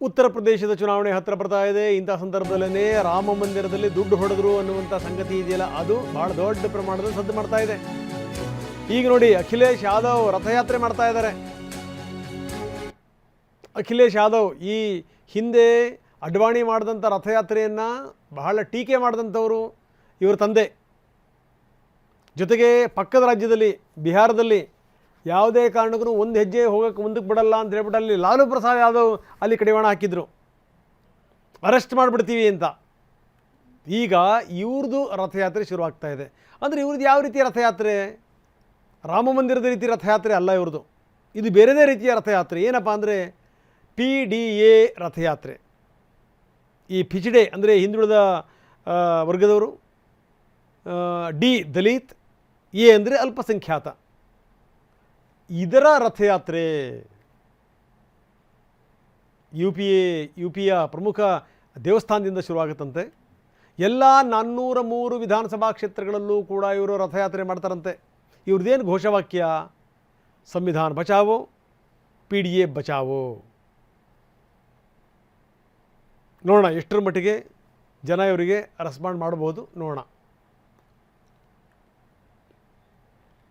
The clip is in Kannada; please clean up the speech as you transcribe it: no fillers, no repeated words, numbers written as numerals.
ಉತ್ತರ ಪ್ರದೇಶದ ಚುನಾವಣೆ ಹತ್ತಿರ ಬರ್ತಾ ಇದೆ. ಇಂಥ ಸಂದರ್ಭದಲ್ಲೇ ರಾಮ ಮಂದಿರದಲ್ಲಿ ದುಡ್ಡು ಹೊಡೆದ್ರು ಅನ್ನುವಂಥ ಸಂಗತಿ ಇದೆಯಲ್ಲ, ಅದು ಭಾಳ ದೊಡ್ಡ ಪ್ರಮಾಣದಲ್ಲಿ ಸದ್ದು ಮಾಡ್ತಾ ಇದೆ. ಈಗ ನೋಡಿ, ಅಖಿಲೇಶ್ ಯಾದವ್ ರಥಯಾತ್ರೆ ಮಾಡ್ತಾ ಇದ್ದಾರೆ. ಅಖಿಲೇಶ್ ಯಾದವ್ ಈ ಹಿಂದೆ ಅಡ್ವಾಣಿ ಮಾಡಿದಂಥ ರಥಯಾತ್ರೆಯನ್ನು ಬಹಳ ಟೀಕೆ ಮಾಡಿದಂಥವರು ಇವ್ರ ತಂದೆ. ಜೊತೆಗೆ ಪಕ್ಕದ ರಾಜ್ಯದಲ್ಲಿ ಬಿಹಾರದಲ್ಲಿ ಯಾವುದೇ ಕಾರಣಕ್ಕೂ ಒಂದು ಹೆಜ್ಜೆ ಹೋಗೋಕ್ಕೆ ಮುಂದಕ್ಕೆ ಬಿಡಲ್ಲ ಅಂತ ಹೇಳ್ಬಿಟ್ಟು ಅಲ್ಲಿ ಲಾಲು ಪ್ರಸಾದ್ ಯಾದವ್ ಅಲ್ಲಿ ಕಡಿವಾಣ ಹಾಕಿದ್ರು, ಅರೆಸ್ಟ್ ಮಾಡಿಬಿಡ್ತೀವಿ ಅಂತ. ಈಗ ಇವ್ರದ್ದು ರಥಯಾತ್ರೆ ಶುರುವಾಗ್ತಾ ಇದೆ. ಅಂದರೆ ಇವ್ರದ್ದು ಯಾವ ರೀತಿಯ ರಥಯಾತ್ರೆ? ರಾಮ ಮಂದಿರದ ರೀತಿ ರಥಯಾತ್ರೆ ಅಲ್ಲ ಇವ್ರದ್ದು, ಇದು ಬೇರೆದೇ ರೀತಿಯ ರಥಯಾತ್ರೆ. ಏನಪ್ಪ ಅಂದರೆ PDA ರಥಯಾತ್ರೆ. ಈ ಪಿಚಡೆ ಅಂದರೆ ಹಿಂದುಳಿದ ವರ್ಗದವರು, ಡಿ ದಲಿತ್, ಎ ಅಂದರೆ ಅಲ್ಪಸಂಖ್ಯಾತ, ಇದರ ರಥಯಾತ್ರೆ. ಯು ಪಿಯ ಪ್ರಮುಖ ದೇವಸ್ಥಾನದಿಂದ ಶುರುವಾಗುತ್ತಂತೆ. ಎಲ್ಲ 403 ವಿಧಾನಸಭಾ ಕ್ಷೇತ್ರಗಳಲ್ಲೂ ಕೂಡ ಇವರು ರಥಯಾತ್ರೆ ಮಾಡ್ತಾರಂತೆ. ಇವ್ರದ್ದೇನು ಘೋಷವಾಕ್ಯ? ಸಂವಿಧಾನ ಬಚಾವೋ, PDA ಬಚಾವೋ. ನೋಡೋಣ ಎಷ್ಟರ ಮಟ್ಟಿಗೆ ಜನ ಇವರಿಗೆ ರೆಸ್ಪಾಂಡ್ ಮಾಡ್ಬೋದು, ನೋಡೋಣ.